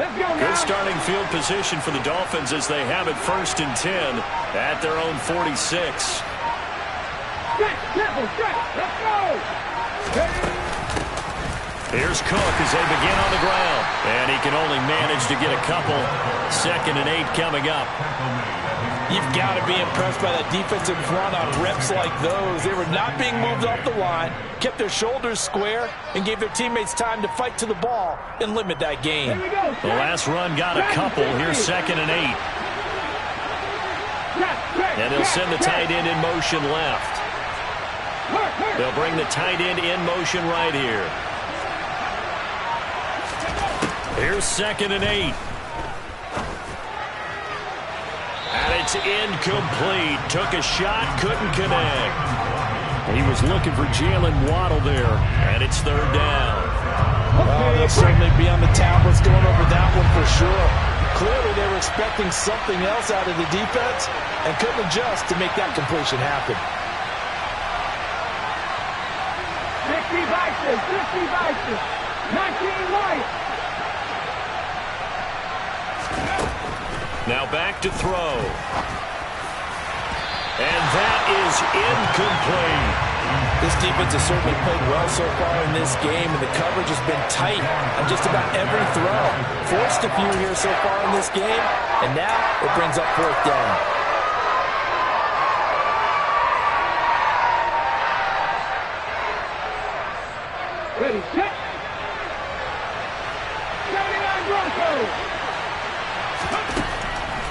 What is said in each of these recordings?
Good starting field position for the Dolphins as they have it 1st and 10 at their own 46. Let's go! Here's Cook as they begin on the ground. And he can only manage to get a couple. 2nd and 8 coming up. You've got to be impressed by that defensive front on reps like those. They were not being moved off the line, kept their shoulders square, and gave their teammates time to fight to the ball and limit that gain. The last run got a couple. Here's 2nd and 8. And he'll send the tight end in motion left. They'll bring the tight end in motion right here. Here's 2nd and 8. And it's incomplete. Took a shot, couldn't connect. He was looking for Jalen Waddle there, and it's 3rd down. Oh, they'll certainly be on the tablets going over that one for sure. Clearly they were expecting something else out of the defense and couldn't adjust to make that completion happen. 60 Bison, 19 White. Now back to throw. And that is incomplete. This defense has certainly played well so far in this game, and the coverage has been tight on just about every throw. Forced a few here so far in this game, and now it brings up 4th down. Ready, set. 79 Broncos.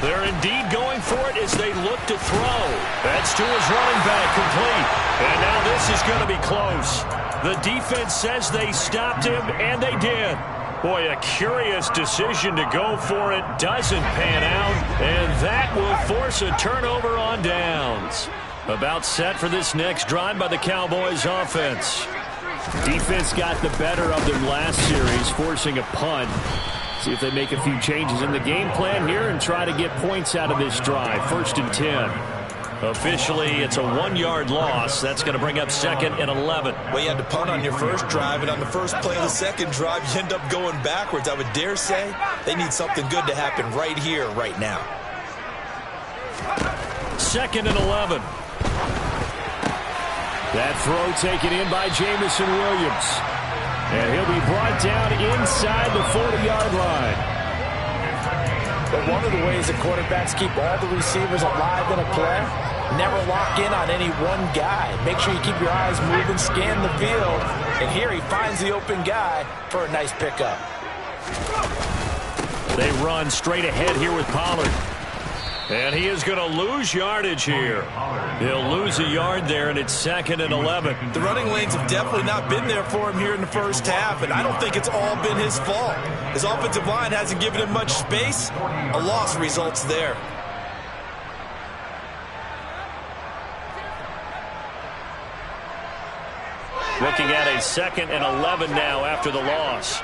They're indeed going for it as they look to throw. That's to his running back, complete. And now this is going to be close. The defense says they stopped him, and they did. Boy, a curious decision to go for it. Doesn't pan out, and that will force a turnover on downs. About set for this next drive by the Cowboys offense. Defense got the better of them last series, forcing a punt. See if they make a few changes in the game plan here and try to get points out of this drive. 1st and 10. Officially, it's a 1-yard loss. That's going to bring up 2nd and 11. Well, you had to punt on your first drive, and on the first play of the second drive, you end up going backwards. I would dare say they need something good to happen right here, right now. 2nd and 11. That throw taken in by Jamison Williams. And he'll be brought down inside the 40-yard line. But one of the ways that quarterbacks keep all the receivers alive in a play, never lock in on any one guy. Make sure you keep your eyes moving, scan the field. And here he finds the open guy for a nice pickup. They run straight ahead here with Pollard. And he is going to lose yardage here. He'll lose a yard there, and it's 2nd and 11. The running lanes have definitely not been there for him here in the first half, and I don't think it's all been his fault. His offensive line hasn't given him much space. A loss results there. Looking at a 2nd and 11 now after the loss.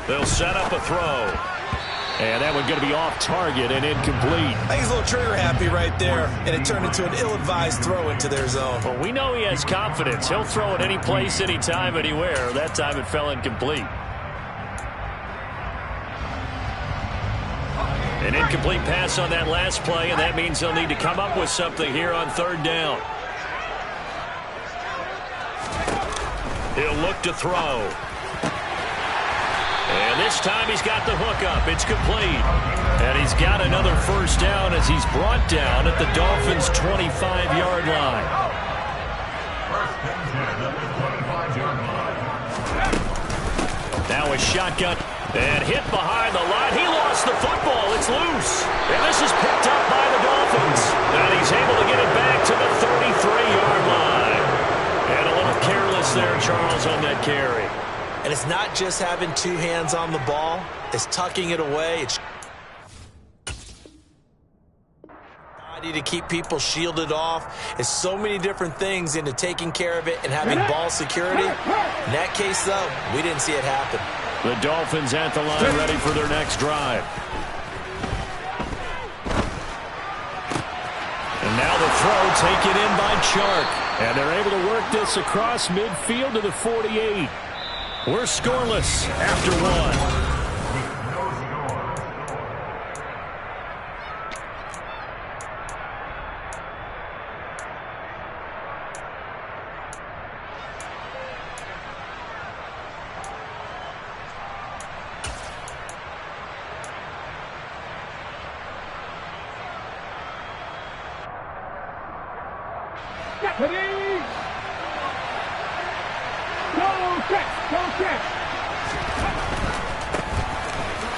They'll set up a throw. And that one going to be off target and incomplete. I think he's a little trigger happy right there, and it turned into an ill-advised throw into their zone. Well, we know he has confidence. He'll throw it any place, anytime, anywhere. That time it fell incomplete. An incomplete pass on that last play, and that means they'll need to come up with something here on 3rd down. He'll look to throw. And this time he's got the hook up. It's complete. And he's got another 1st down as he's brought down at the Dolphins' 25-yard line. Now a shotgun. And hit behind the line. He lost the football. It's loose. And this is picked up by the Dolphins. And he's able to get it back to the 33-yard line. And a little careless there, Charles, on that carry. And it's not just having 2 hands on the ball. It's tucking it away. It's to keep people shielded off. It's so many different things into taking care of it and having ball security. In that case, though, we didn't see it happen. The Dolphins at the line ready for their next drive. And now the throw taken in by Chark. And they're able to work this across midfield to the 48. We're scoreless after one.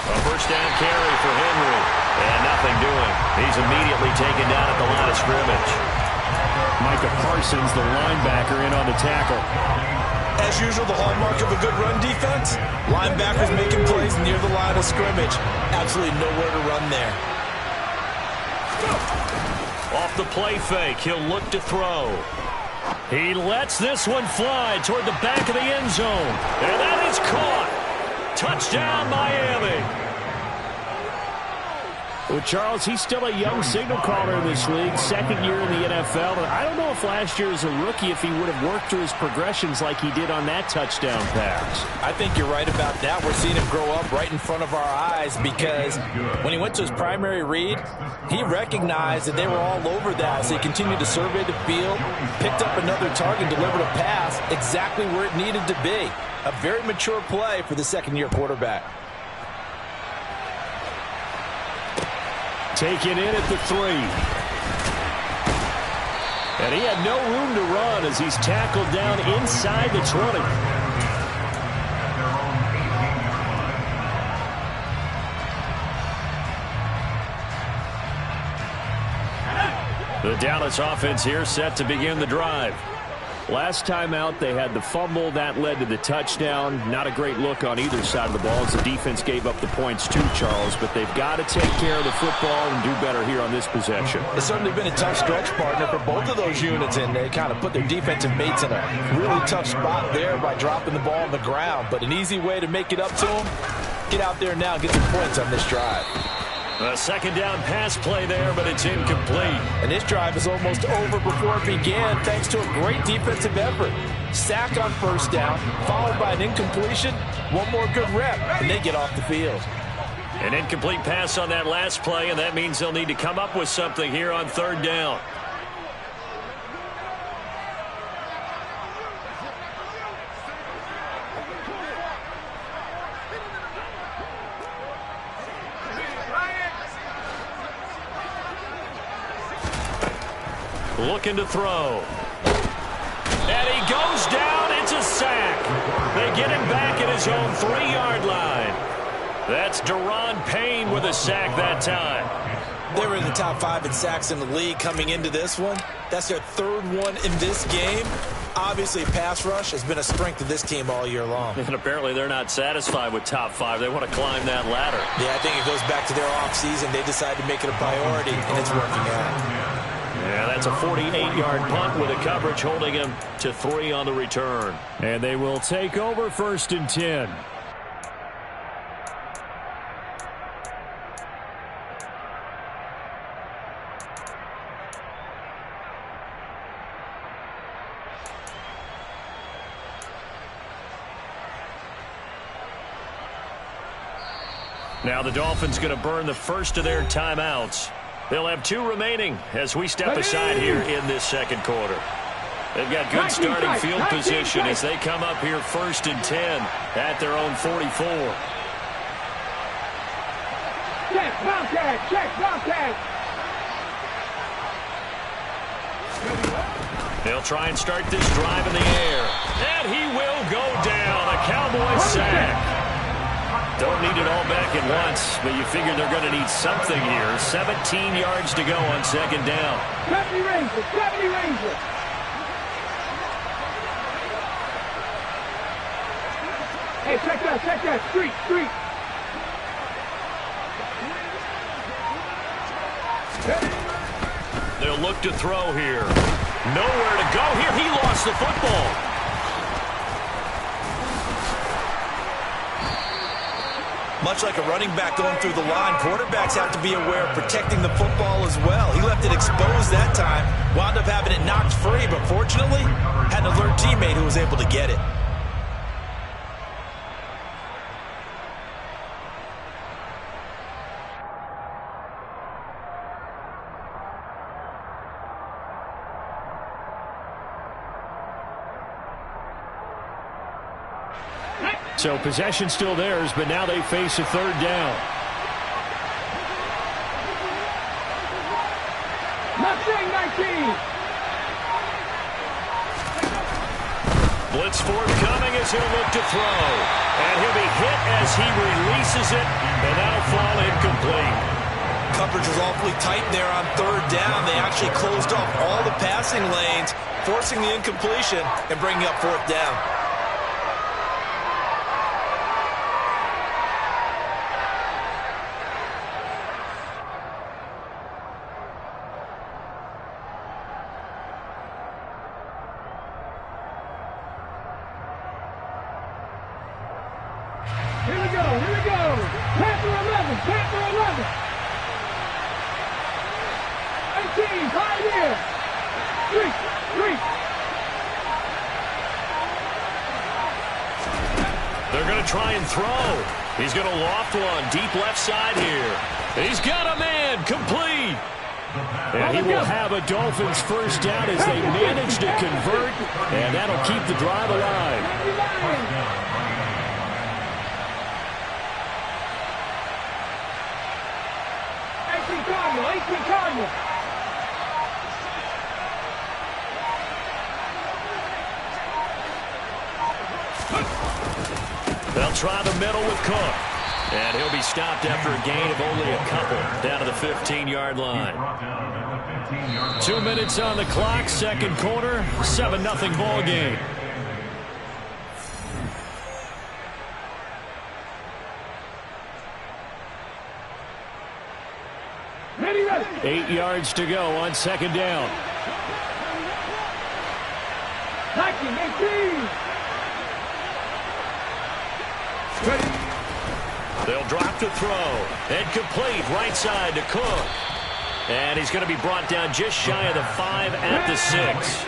A first down carry for Henry. And nothing doing. He's immediately taken down at the line of scrimmage. Micah Parsons, the linebacker, in on the tackle. As usual, the hallmark of a good run defense, linebackers making plays near the line of scrimmage. Absolutely nowhere to run there. Off the play fake, he'll look to throw. He lets this one fly toward the back of the end zone. And that is caught. Touchdown, Miami. Well, Charles, he's still a young signal caller in this league, second year in the NFL. And I don't know if last year as a rookie, if he would have worked through his progressions like he did on that touchdown pass. I think you're right about that. We're seeing him grow up right in front of our eyes because when he went to his primary read, he recognized that they were all over that. So he continued to survey the field, picked up another target, delivered a pass exactly where it needed to be. A very mature play for the second-year quarterback. Taken in at the 3. And he had no room to run as he's tackled down inside the 20. The Dallas offense here set to begin the drive. Last time out, they had the fumble. That led to the touchdown. Not a great look on either side of the ball as the defense gave up the points too, Charles. But they've got to take care of the football and do better here on this possession. It's certainly been a tough stretch, partner, for both of those units, and they kind of put their defensive mates in a really tough spot there by dropping the ball on the ground. But an easy way to make it up to them, get out there now and get some points on this drive. A second down pass play there, but it's incomplete. And this drive is almost over before it began thanks to a great defensive effort. Sack on first down, followed by an incompletion. One more good rep, and they get off the field. An incomplete pass on that last play, and that means they'll need to come up with something here on third down. Looking to throw. And he goes down. It's a sack. They get him back at his own 3-yard line. That's Deron Payne with a sack that time. They were in the top 5 in sacks in the league coming into this one. That's their third one in this game. Obviously, pass rush has been a strength of this team all year long. And apparently they're not satisfied with top 5. They want to climb that ladder. Yeah, I think it goes back to their offseason. They decided to make it a priority, and it's working out. Yeah, that's a 48-yard punt with a coverage holding him to 3 on the return. And they will take over 1st and 10. Now the Dolphins going to burn the first of their timeouts. They'll have 2 remaining as we step aside here in this second quarter. They've got good starting field position as they come up here 1st and 10 at their own 44. Check, Bobcat, check, Bobcat. They'll try and start this drive in the air. And he will go down. A Cowboy sack. Don't need it all back at once, but you figure they're going to need something here. 17 yards to go on second down. 70 Rangers, 70 Rangers. Hey, check that, street. They'll look to throw here. Nowhere to go here. He lost the football. Much like a running back going through the line, quarterbacks have to be aware of protecting the football as well. He left it exposed that time, wound up having it knocked free, but fortunately, had an alert teammate who was able to get it. So possession still theirs, but now they face a third down. Mustang 19. Blitz forthcoming as he'll look to throw. And he'll be hit as he releases it, and that'll fall incomplete. Coverage was awfully tight there on third down. They actually closed off all the passing lanes, forcing the incompletion and bringing up fourth down. Here we go. Panther 11. 18, Pioneer. Three. They're going to try and throw. He's going to loft one deep left side here. He's got a man complete. And he will have a Dolphins first down as they manage to convert, and that'll keep the drive alive. 18 Cardinal. They'll try the middle with Cook. And he'll be stopped after a gain of only a couple down to the 15-yard line. 2 minutes on the clock, second quarter, 7-0 ball game. Ready. 8 yards to go on second down. 18. Ready. They'll drop to throw. And complete right side to Cook. And he's going to be brought down just shy of the 5 at the 6.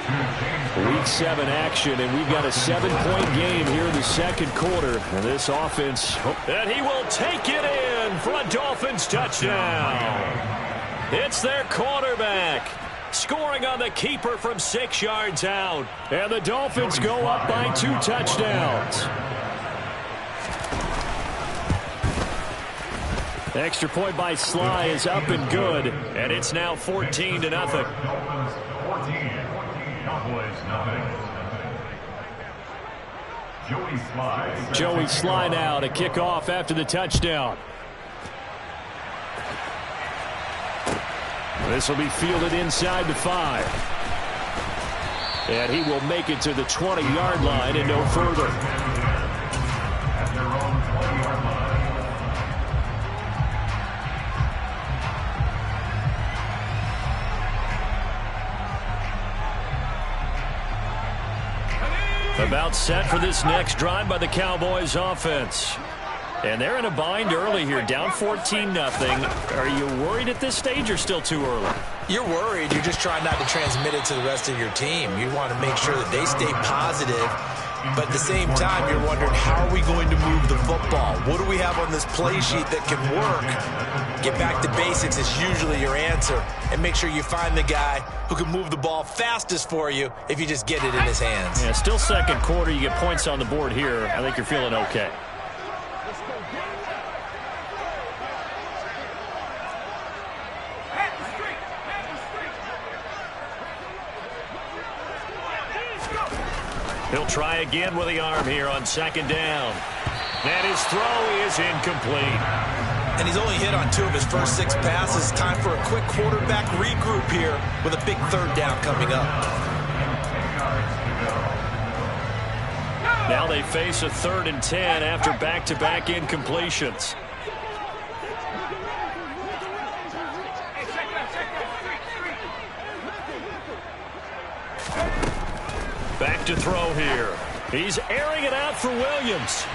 Week 7 action, and we've got a 7-point game here in the second quarter. And this offense, and he will take it in for a Dolphins touchdown. It's their quarterback scoring on the keeper from 6 yards out. And the Dolphins go up by 2 touchdowns. Extra point by Sly is up and good, and it's now 14-0. Joey Sly now to kick off after the touchdown. This will be fielded inside the 5. And he will make it to the 20-yard line and no further. About set for this next drive by the Cowboys offense. And they're in a bind early here, down 14-0. Are you worried at this stage or still too early? You're worried. You're just trying not to transmit it to the rest of your team. You want to make sure that they stay positive. But at the same time, you're wondering, how are we going to move the football? What do we have on this play sheet that can work? Get back to basics is usually your answer. And make sure you find the guy who can move the ball fastest for you if you just get it in his hands. Yeah, still second quarter. You get points on the board here. I think you're feeling okay. He'll try again with the arm here on second down. And his throw is incomplete. And he's only hit on 2 of his first 6 passes. Time for a quick quarterback regroup here with a big third down coming up. Now they face a 3rd and 10 after back-to-back incompletions. Back to throw here. He's airing it out for Williams.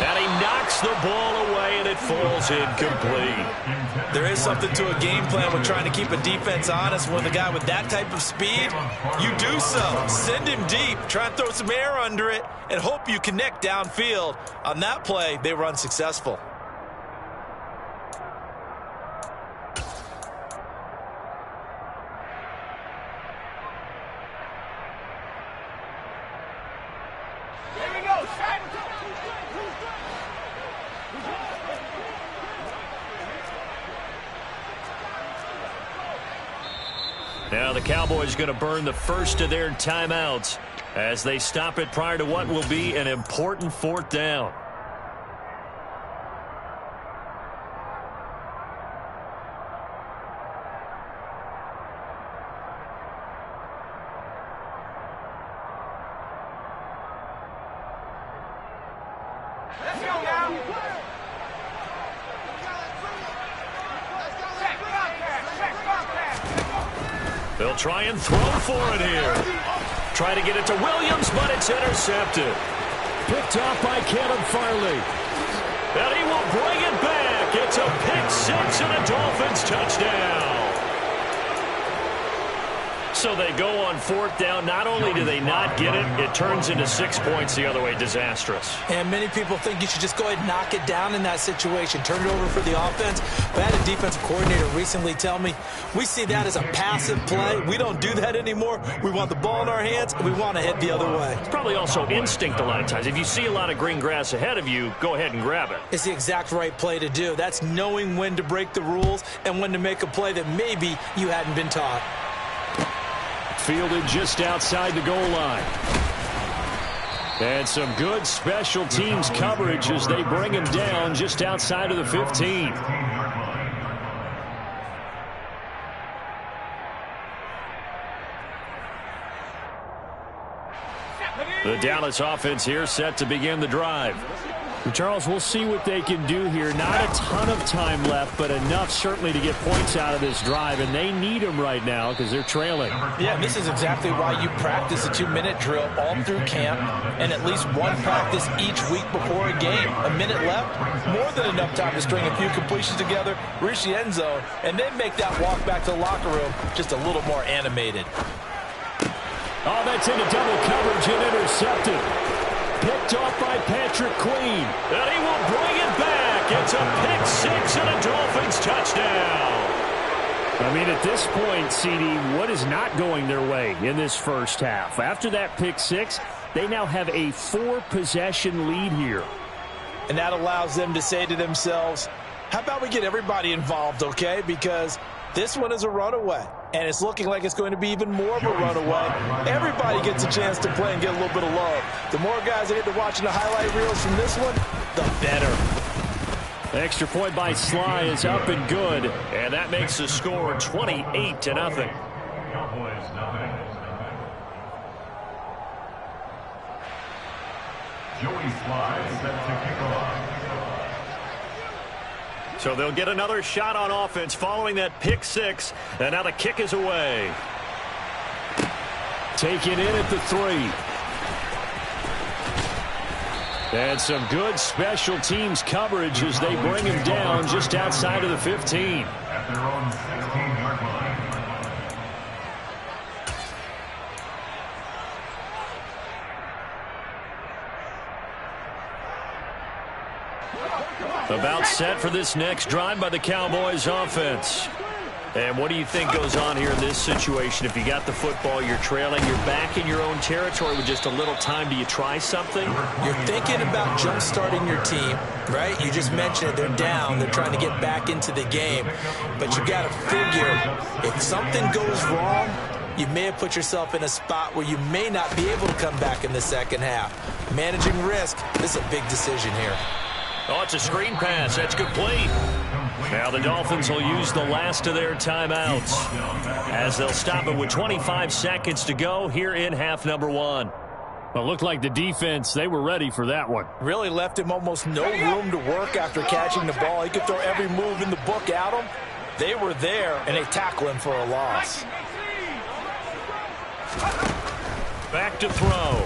And he knocks the ball away, and it falls incomplete. There is something to a game plan with trying to keep a defense honest. With a guy with that type of speed, you do so. Send him deep, try and throw some air under it, and hope you connect downfield. On that play, they were unsuccessful. Now the Cowboys going to burn the first of their timeouts as they stop it prior to what will be an important fourth down. They'll try and throw for it here. Try to get it to Williams, but it's intercepted. Picked off by Caleb Farley. And he will bring it back. It's a pick six and a Dolphins touchdown. So they go on fourth down. Not only do they not get it, it turns into 6 points the other way. Disastrous. And many people think you should just go ahead and knock it down in that situation. Turn it over for the offense. But I had a defensive coordinator recently tell me, we see that as a passive play. We don't do that anymore. We want the ball in our hands, and we want to head the other way. It's probably also instinct a lot of times. If you see a lot of green grass ahead of you, go ahead and grab it. It's the exact right play to do. That's knowing when to break the rules and when to make a play that maybe you hadn't been taught. Fielded just outside the goal line. And some good special teams coverage as they bring him down just outside of the 15. The Dallas offense here set to begin the drive. Charles, we'll see what they can do here. Not a ton of time left, but enough certainly to get points out of this drive, and they need them right now because they're trailing. Yeah, this is exactly why you practice a 2-minute drill all through camp and at least one practice each week before a game. A minute left, more than enough time to string a few completions together, reach the end zone, and then make that walk back to the locker room just a little more animated. Oh, that's into double coverage and intercepted. Picked off by Patrick Queen. And he will bring it back. It's a pick six and a Dolphins touchdown. I mean, at this point, CD, what is not going their way in this first half? After that pick six, they now have a 4-possession lead here. And that allows them to say to themselves, how about we get everybody involved, okay? Because this one is a runaway, and it's looking like it's going to be even more of a runaway. Everybody gets a chance to play and get a little bit of love. The more guys that get to watching the highlight reels from this one, the better. Extra point by Sly is up and good, and that makes the score 28-0. Joey Sly set to kick off. So they'll get another shot on offense following that pick six, and now the kick is away. Taken in at the 3. And some good special teams coverage as they bring him down just outside of the 15. At their own 16-yard line. About set for this next drive by the Cowboys offense. And what do you think goes on here in this situation? If you got the football, you're trailing, you're back in your own territory with just a little time. Do you try something? You're thinking about jump-starting your team, right? You just mentioned it. They're down. They're trying to get back into the game. But you got to figure, if something goes wrong, you may have put yourself in a spot where you may not be able to come back in the second half. Managing risk, this is a big decision here. Oh, it's a screen pass. That's complete. Now the Dolphins will use the last of their timeouts as they'll stop it with 25 seconds to go here in half number 1. Well, it looked like the defense, they were ready for that one. Really left him almost no room to work after catching the ball. He could throw every move in the book at him. They were there, and they tackle him for a loss. Back to throw.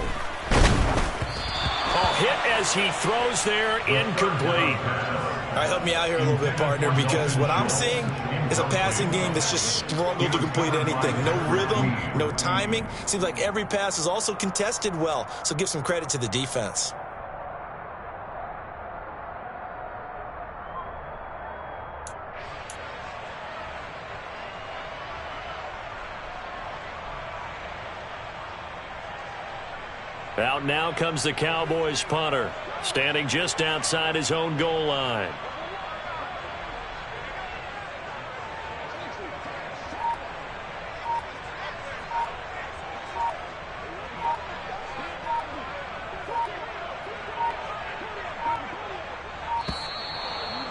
Oh, hit as he throws there, incomplete. All right, help me out here a little bit, partner, because what I'm seeing is a passing game that's just struggled to complete anything. No rhythm, no timing. Seems like every pass is also contested well, so give some credit to the defense. Out now comes the Cowboys punter, standing just outside his own goal line.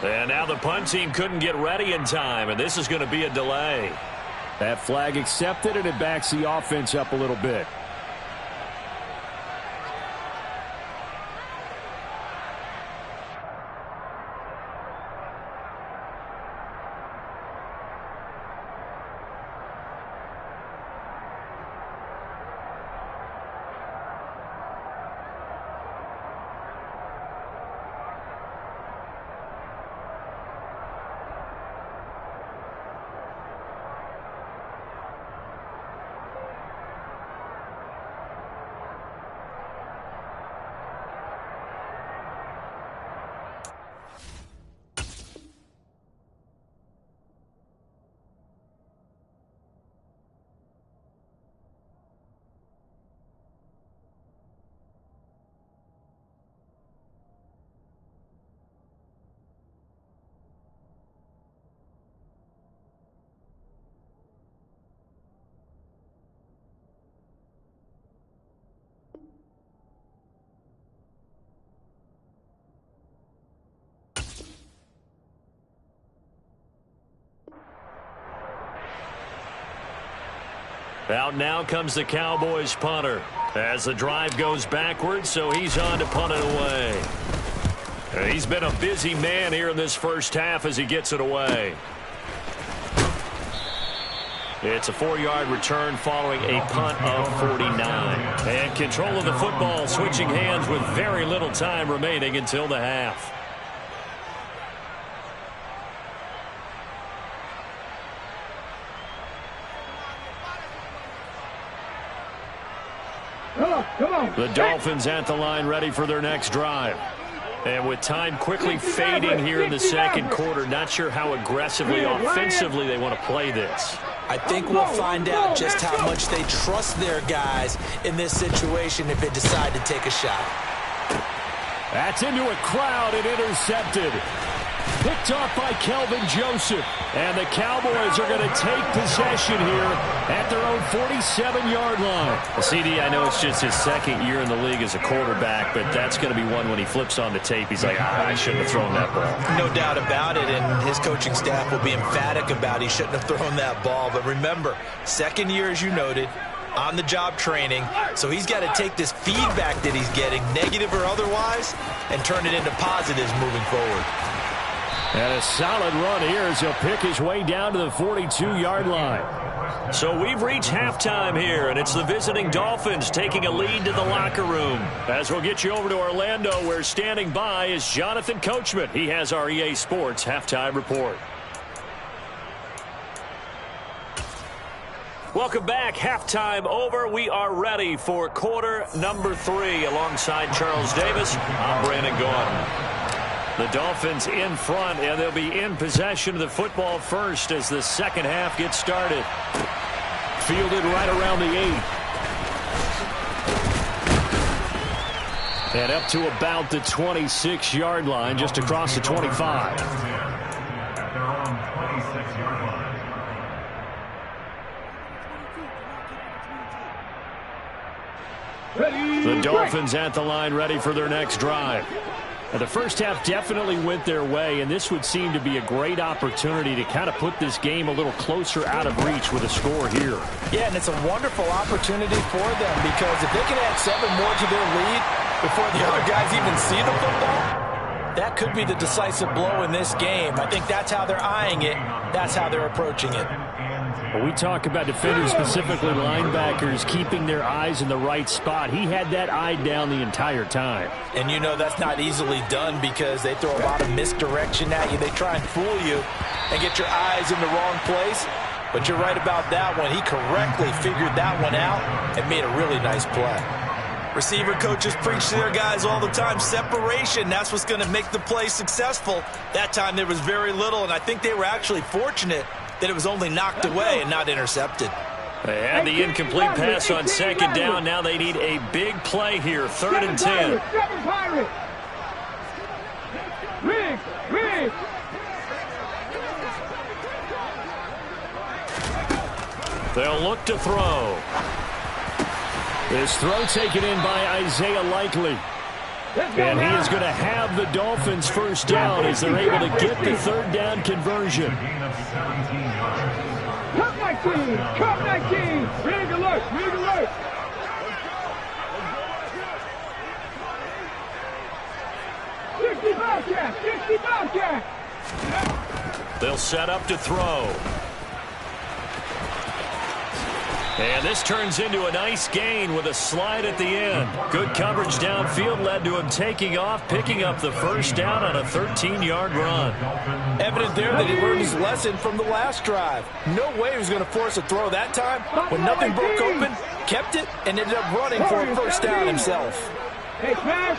And now the punt team couldn't get ready in time, and this is going to be a delay. That flag accepted, and it backs the offense up a little bit. Out now comes the Cowboys punter as the drive goes backwards, so he's on to punt it away. He's been a busy man here in this first half as he gets it away. It's a 4-yard return following a punt of 49. And control of the football switching hands with very little time remaining until the half. Come on. The Dolphins at the line ready for their next drive. And with time quickly fading here in the second quarter, not sure how aggressively, offensively they want to play this. I think we'll find out just how much they trust their guys in this situation if they decide to take a shot. That's into a crowd and intercepted. Picked off by Kelvin Joseph. And the Cowboys are going to take possession here at their own 47-yard line. CD, I know it's just his second year in the league as a quarterback, but that's going to be one when he flips on the tape. He's like, I shouldn't have thrown that ball. No doubt about it, and his coaching staff will be emphatic about he shouldn't have thrown that ball. But remember, second year, as you noted, on-the-job training, so he's got to take this feedback that he's getting, negative or otherwise, and turn it into positives moving forward. And a solid run here as he'll pick his way down to the 42-yard line. So we've reached halftime here, and it's the visiting Dolphins taking a lead to the locker room. As we'll get you over to Orlando, where standing by is Jonathan Coachman. He has our EA Sports halftime report. Welcome back. Halftime over. We are ready for quarter number 3. Alongside Charles Davis, I'm Brandon Gordon. The Dolphins in front, and they'll be in possession of the football first as the second half gets started. Fielded right around the 8. And up to about the 26-yard line, just across the 25. At their own 26-yard line. The Dolphins at the line ready for their next drive. Now, the first half definitely went their way, and this would seem to be a great opportunity to kind of put this game a little closer out of reach with a score here. Yeah, and it's a wonderful opportunity for them because if they can add 7 more to their lead before the other guys even see the football, that could be the decisive blow in this game. I think that's how they're eyeing it. That's how they're approaching it. When we talk about defenders, specifically linebackers, keeping their eyes in the right spot, he had that eye down the entire time. And you know that's not easily done because they throw a lot of misdirection at you. They try and fool you and get your eyes in the wrong place. But you're right about that one. He correctly figured that one out and made a really nice play. Receiver coaches preach to their guys all the time. Separation, that's what's going to make the play successful. That time there was very little, and I think they were actually fortunate that it was only knocked away and not intercepted. They had the incomplete pass on second down. Now they need a big play here, 3rd and 10. They'll look to throw. This throw taken in by Isaiah Likely. And he is going to have the Dolphins first down as they're able to get the 3rd down conversion. Cup 19, Cup 19. Big alert, big alert. $60 Bobcat. They'll set up to throw. And this turns into a nice gain with a slide at the end. Good coverage downfield led to him taking off, picking up the first down on a 13-yard run. Evident there that he learned his lesson from the last drive. No way he was going to force a throw that time. When nothing broke open, kept it, and ended up running for a first down himself. Hey, smash.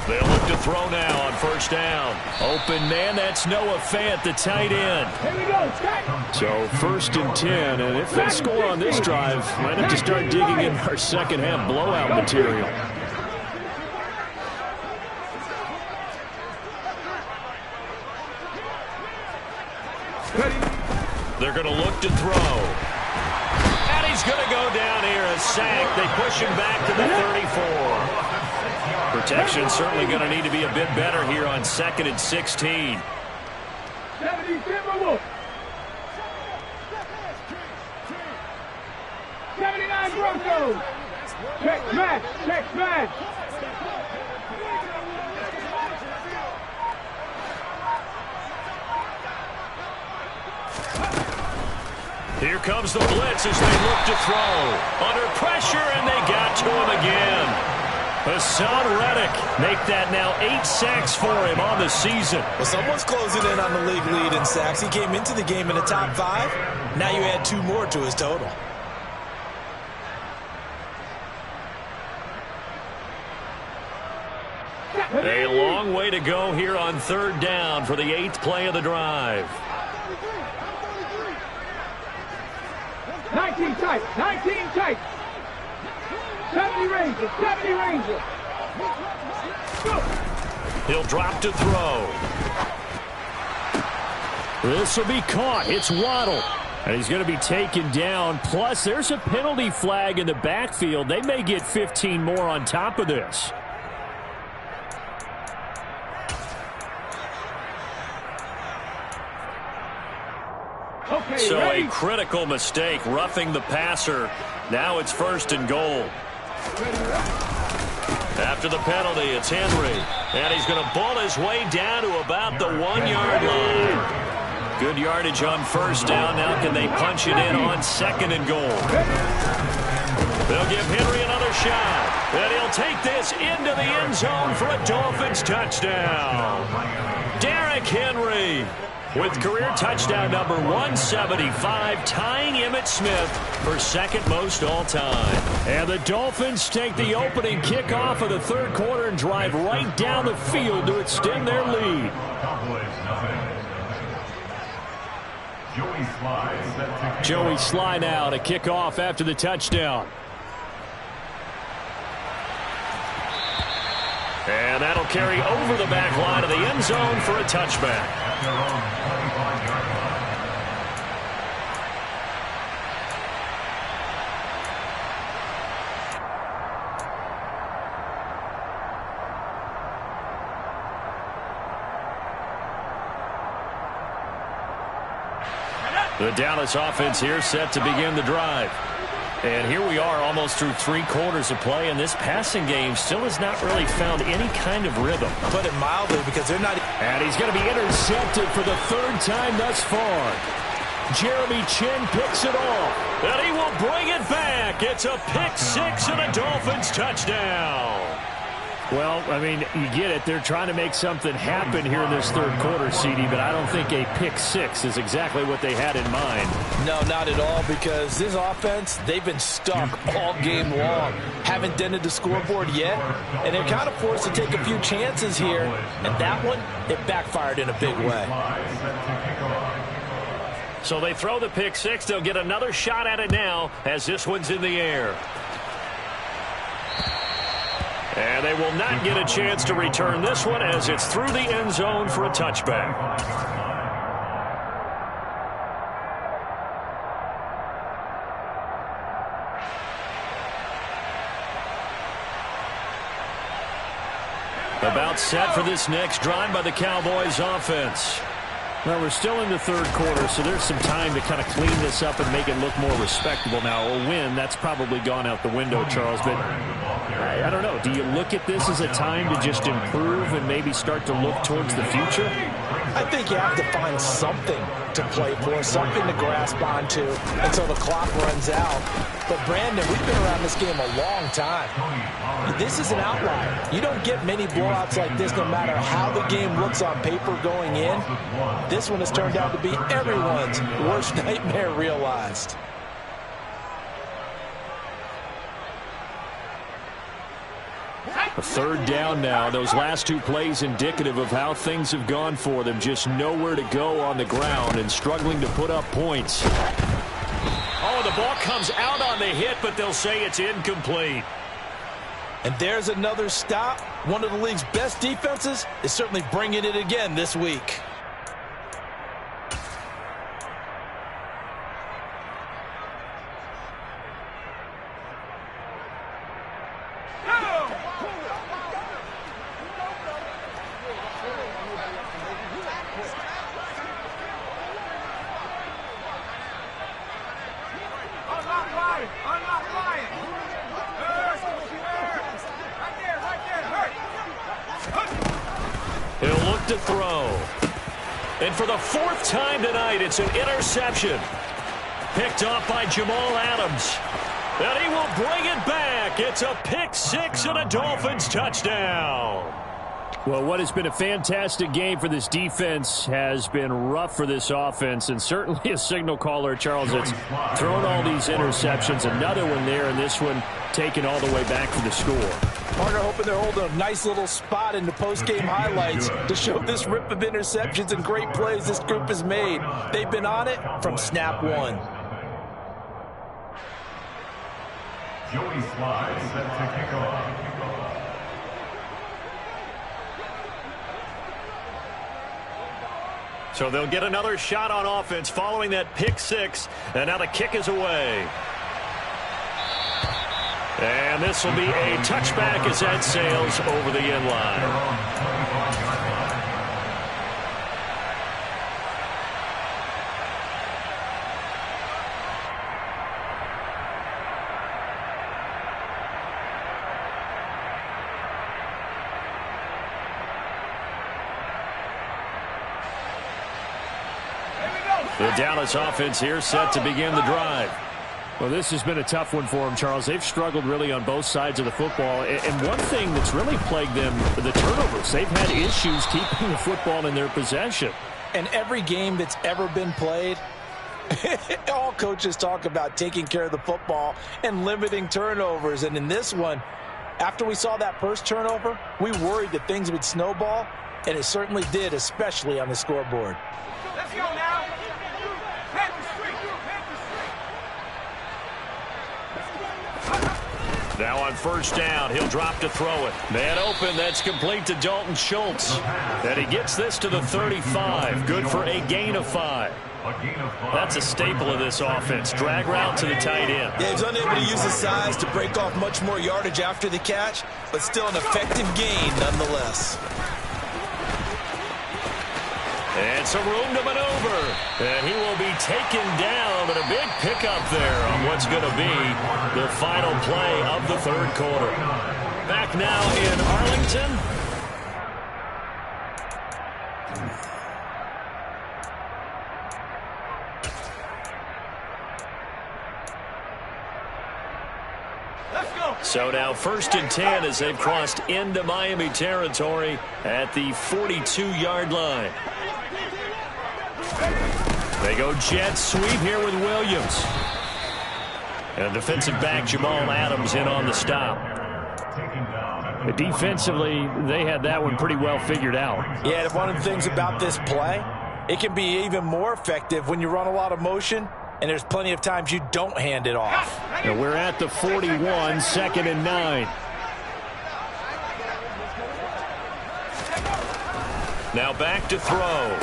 They'll look to throw now on first down. Open man, that's Noah Fant, the tight end. Here we go, So 1st and 10, and if they score on this drive, might have to start digging in our second half blowout material. They're going to look to throw. And he's going to go down here, a sack. They push him back to the 34. Protection certainly going to need to be a bit better here on 2nd and 16. 70 Timberwolves. 79 Broncos. Check smash, check smash. Here comes the blitz as they look to throw. Under pressure, and they got to him again. Hassan Reddick make that now 8 sacks for him on the season. Well, someone's closing in on the league lead in sacks. He came into the game in the top 5. Now you add 2 more to his total. A long way to go here on 3rd down for the 8th play of the drive. 19 tight, 19 tight. 70 Rangers, 70 Rangers. Go. He'll drop to throw. This will be caught. It's Waddle. And he's going to be taken down. Plus, there's a penalty flag in the backfield. They may get 15 more on top of this. Okay, So ready? a critical mistake, roughing the passer. Now it's 1st and goal. After the penalty, it's Henry. And he's going to ball his way down to about the 1-yard line. Good yardage on first down. Now can they punch it in on 2nd and goal? They'll give Henry another shot. And he'll take this into the end zone for a Dolphins touchdown. Derrick Henry with career touchdown number 175, tying Emmitt Smith for 2nd most all-time. And the Dolphins take the opening kickoff of the 3rd quarter and drive right down the field to extend their lead. Joey Sly now to kick off after the touchdown. And that'll carry over the back line of the end zone for a touchback. The Dallas offense here set to begin the drive. And here we are almost through 3 quarters of play, and this passing game still has not really found any kind of rhythm. Put it mildly, because they're not... And he's going to be intercepted for the 3rd time thus far. Jeremy Chin picks it off. And he will bring it back. It's a pick 6 and a Dolphins touchdown. Well, I mean, you get it. They're trying to make something happen here in this 3rd quarter, CD, but I don't think a pick 6 is exactly what they had in mind. No, not at all, because this offense, they've been stuck all game long. Haven't dented the scoreboard yet, and they're kind of forced to take a few chances here, and that one, it backfired in a big way. So they throw the pick 6. They'll get another shot at it now as this one's in the air. And they will not get a chance to return this one as it's through the end zone for a touchback. About set for this next drive by the Cowboys offense. Well, we're still in the 3rd quarter, so there's some time to kind of clean this up and make it look more respectable. Now, a win, that's probably gone out the window, Charles, but I don't know. Do you look at this as a time to just improve and maybe start to look towards the future? I think you have to find something to play for, something to grasp onto until the clock runs out. But, Brandon, we've been around this game a long time. This is an outlier. You don't get many blowouts like this no matter how the game looks on paper going in. This one has turned out to be everyone's worst nightmare realized. A 3rd down now. Those last 2 plays indicative of how things have gone for them. Just nowhere to go on the ground and struggling to put up points. Oh, the ball comes out on the hit, but they'll say it's incomplete. And there's another stop. One of the league's best defenses is certainly bringing it again this week. He'll look to throw. And for the 4th time tonight, it's an interception. Picked off by Jamal Adams. And he will bring it back. It's a pick 6 and a Dolphins touchdown. Well, what has been a fantastic game for this defense has been rough for this offense, and certainly a signal caller, Charles, that's thrown all these interceptions. Another one there, and this one taken all the way back for the score. Partner hoping they're holding a nice little spot in the post-game highlights to show this rip of interceptions and great plays this group has made. They've been on it from snap 1. Joey Sly set to kick off. So they'll get another shot on offense following that pick 6, and now the kick is away. And this will be a touchback as that sails over the end line. The Dallas offense here set to begin the drive. Well, this has been a tough one for them, Charles. They've struggled really on both sides of the football. And one thing that's really plagued them, the turnovers. They've had issues keeping the football in their possession. And every game that's ever been played, all coaches talk about taking care of the football and limiting turnovers. And in this one, after we saw that first turnover, we worried that things would snowball, and it certainly did, especially on the scoreboard. Let's go now. Now on first down, he'll drop to throw it. Man open, that's complete to Dalton Schultz. And he gets this to the 35. Good for a gain of 5. That's a staple of this offense. Drag route to the tight end. Yeah, he's unable to use his size to break off much more yardage after the catch, but still an effective gain nonetheless. And some room to maneuver. And he will be taken down, but a big pickup there on what's going to be the final play of the third quarter. Back now in Arlington. So now 1st and 10 as they've crossed into Miami territory at the 42-yard line. They go jet sweep here with Williams. And defensive back Jamal Adams in on the stop. But defensively, they had that one pretty well figured out. Yeah, one of the things about this play, it can be even more effective when you run a lot of motion, and there's plenty of times you don't hand it off. And we're at the 41, 2nd and 9. Now back to throw.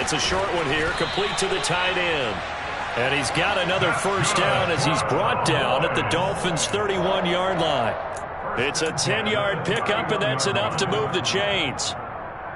It's a short one here, complete to the tight end. And he's got another first down as he's brought down at the Dolphins' 31-yard line. It's a 10-yard pickup, and that's enough to move the chains.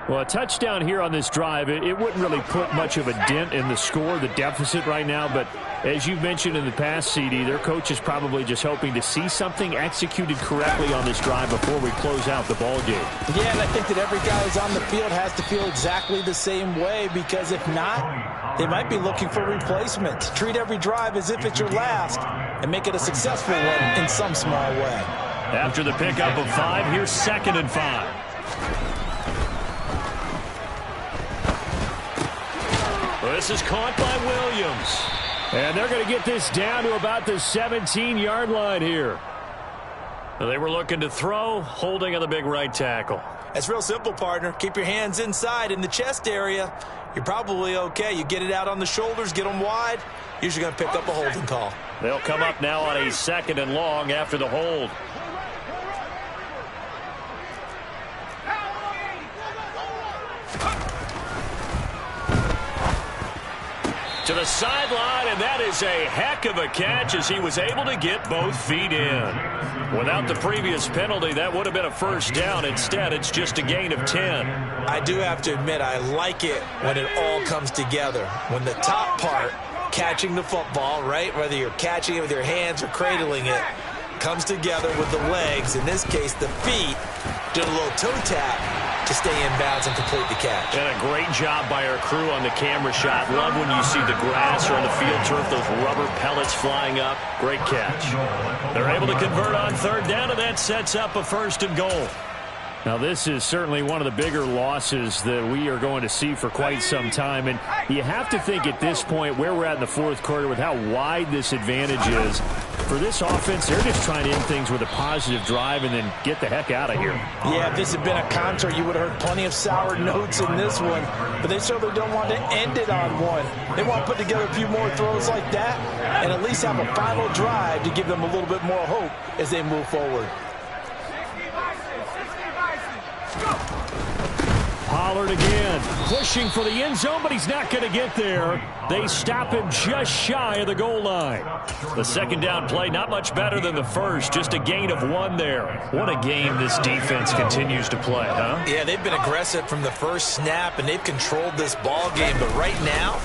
Well, a touchdown here on this drive, it wouldn't really put much of a dent in the score, the deficit right now. But as you've mentioned in the past, CD, their coach is probably just hoping to see something executed correctly on this drive before we close out the ball game. Yeah, and I think that every guy who's on the field has to feel exactly the same way, because if not, they might be looking for replacement. Treat every drive as if it's your last and make it a successful one in some small way. After the pickup of 5, here's 2nd and 5. This is caught by Williams. And they're going to get this down to about the 17-yard line here. They were looking to throw, holding on the big right tackle. That's real simple, partner. Keep your hands inside in the chest area. You're probably okay. You get it out on the shoulders, get them wide. Usually going to pick up a holding call. They'll come up now on a 2nd and long after the hold. To the sideline, and that is a heck of a catch as he was able to get both feet in. Without the previous penalty, that would have been a first down. Instead, it's just a gain of 10. I do have to admit, I like it when it all comes together. When the top part, catching the football, right, whether you're catching it with your hands or cradling it, comes together with the legs, in this case the feet, did a little toe tap to stay in bounds and complete the catch. And a great job by our crew on the camera shot. Love when you see the grass or on the field turf, those rubber pellets flying up. Great catch. They're able to convert on 3rd down, and that sets up a 1st and goal. Now, this is certainly one of the bigger losses that we are going to see for quite some time. And you have to think at this point where we're at in the 4th quarter with how wide this advantage is. For this offense, they're just trying to end things with a positive drive and then get the heck out of here. Yeah, if this had been a concert, you would have heard plenty of sour notes in this one. But they certainly don't want to end it on one. They want to put together a few more throws like that and at least have a final drive to give them a little bit more hope as they move forward. Pollard again, pushing for the end zone, but he's not going to get there. They stop him just shy of the goal line. The 2nd down play, not much better than the first, just a gain of 1 there. What a game this defense continues to play, huh? Yeah, they've been aggressive from the first snap, and they've controlled this ball game. But right now,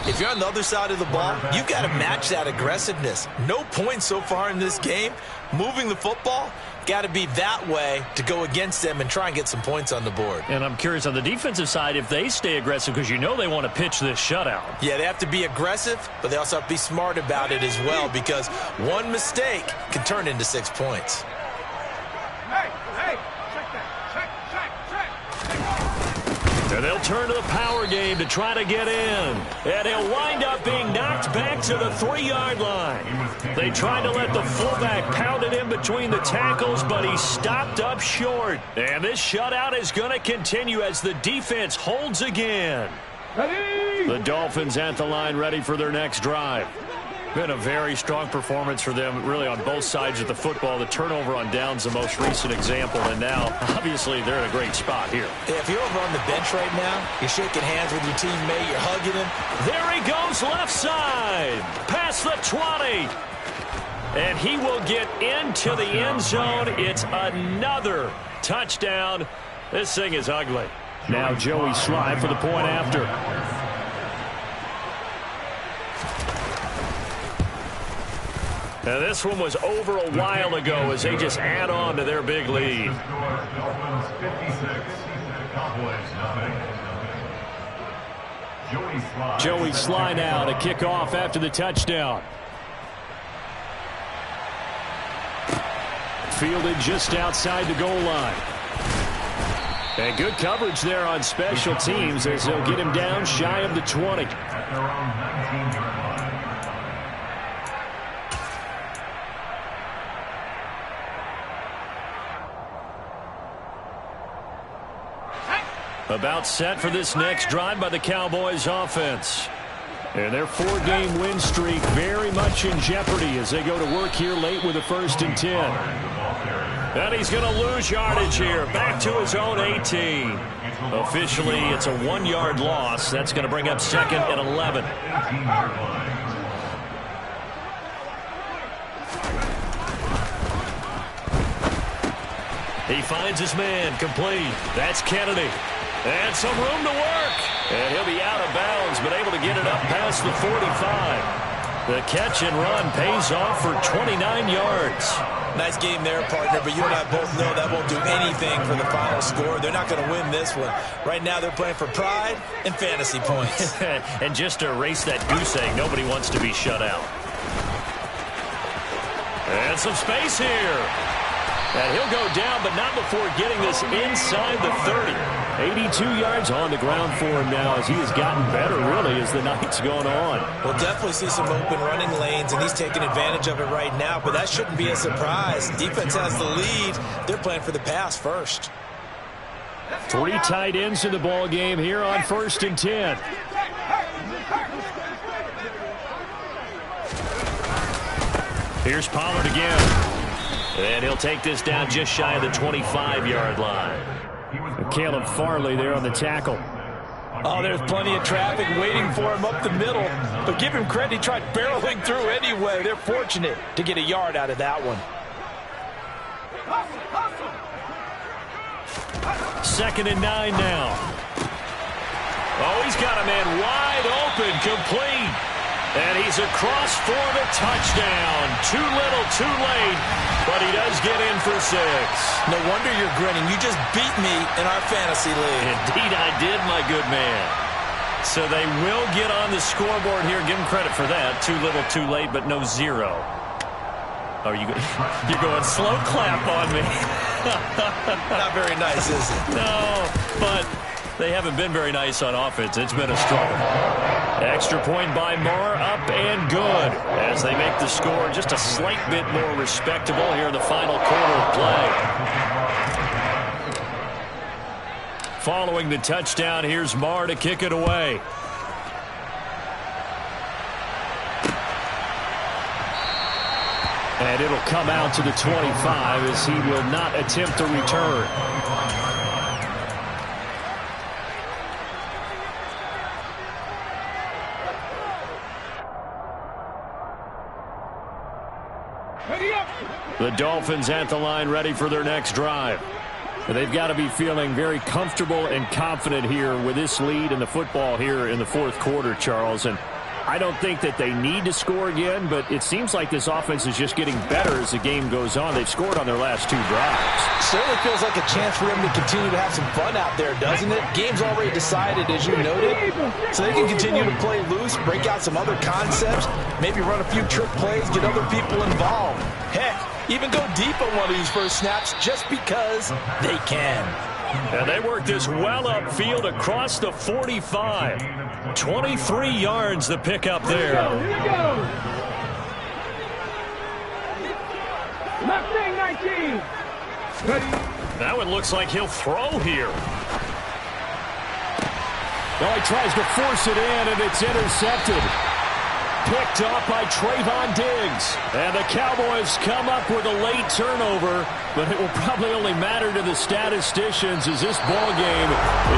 if you're on the other side of the ball, you've got to match that aggressiveness. No points so far in this game. Moving the football, got to be that way to go against them and try and get some points on the board. And I'm curious on the defensive side if they stay aggressive, because you know they want to pitch this shutout. Yeah, they have to be aggressive, but they also have to be smart about it as well, because one mistake can turn into 6 points. And they'll turn to the power game to try to get in. And he'll wind up being knocked back to the 3-yard line. They tried to let the fullback pound it in between the tackles, but he stopped up short. And this shutout is going to continue as the defense holds again. Ready? The Dolphins at the line ready for their next drive. Been a very strong performance for them, really, on both sides of the football. The turnover on downs, the most recent example, and now, obviously, they're in a great spot here. Yeah, if you're over on the bench right now, you're shaking hands with your teammate, you're hugging him. There he goes, left side, past the 20. And he will get into the end zone. It's another touchdown. This thing is ugly. Now Joey Sly for the point after. Now this one was over a while ago as they just add on to their big lead. Joey Sly now to kick off after the touchdown. Fielded just outside the goal line. And good coverage there on special teams as they'll get him down shy of the 20. About set for this next drive by the Cowboys offense. And their 4-game win streak very much in jeopardy as they go to work here late with a 1st and 10. And he's going to lose yardage here. Back to his own 18. Officially, it's a 1-yard loss. That's going to bring up 2nd and 11. He finds his man complete. That's Kennedy. And some room to work. And he'll be out of bounds, but able to get it up past the 45. The catch and run pays off for 29 yards. Nice game there, partner, but you and I both know that won't do anything for the final score. They're not going to win this one. Right now they're playing for pride and fantasy points. And just to erase that goose egg, nobody wants to be shut out. And some space here. And he'll go down, but not before getting this inside the 30. 82 yards on the ground for him now as he has gotten better, really, as the night's gone on. We'll definitely see some open running lanes, and he's taking advantage of it right now, but that shouldn't be a surprise. Defense has the lead. They're playing for the pass first. 3 tight ends in the ball game here on 1st and 10. Here's Pollard again. And he'll take this down just shy of the 25-yard line. Caleb Farley there on the tackle. Oh, there's plenty of traffic waiting for him up the middle. But give him credit, he tried barreling through anyway. They're fortunate to get a yard out of that one. 2nd and 9 now. Oh, he's got a man wide open, complete. And he's across for the touchdown. Too little, too late. But he does get in for 6. No wonder you're grinning. You just beat me in our fantasy league. Indeed I did, my good man. So they will get on the scoreboard here. Give him credit for that. Too little, too late, but no 0. Oh, you're going slow clap on me. Not very nice, is it? No, but they haven't been very nice on offense. It's been a struggle. Extra point by Marr, up and good, as they make the score just a slight bit more respectable here in the final quarter of play. Following the touchdown, here's Marr to kick it away. And it'll come out to the 25 as he will not attempt to return. The Dolphins at the line ready for their next drive. They've got to be feeling very comfortable and confident here with this lead in the football here in the 4th quarter, Charles. And I don't think that they need to score again, but it seems like this offense is just getting better as the game goes on. They've scored on their last 2 drives. Certainly feels like a chance for them to continue to have some fun out there, doesn't it? Game's already decided, as you noted, so they can continue to play loose, break out some other concepts, maybe run a few trick plays, get other people involved. Heck, even go deep on one of these first snaps just because they can. And they work this well upfield across the 45. 23 yards the pickup there. Here we go. Left wing 19. That one looks like he'll throw here. Well, he tries to force it in, and it's intercepted. Picked up by Trayvon Diggs. And the Cowboys come up with a late turnover, but it will probably only matter to the statisticians as this ball game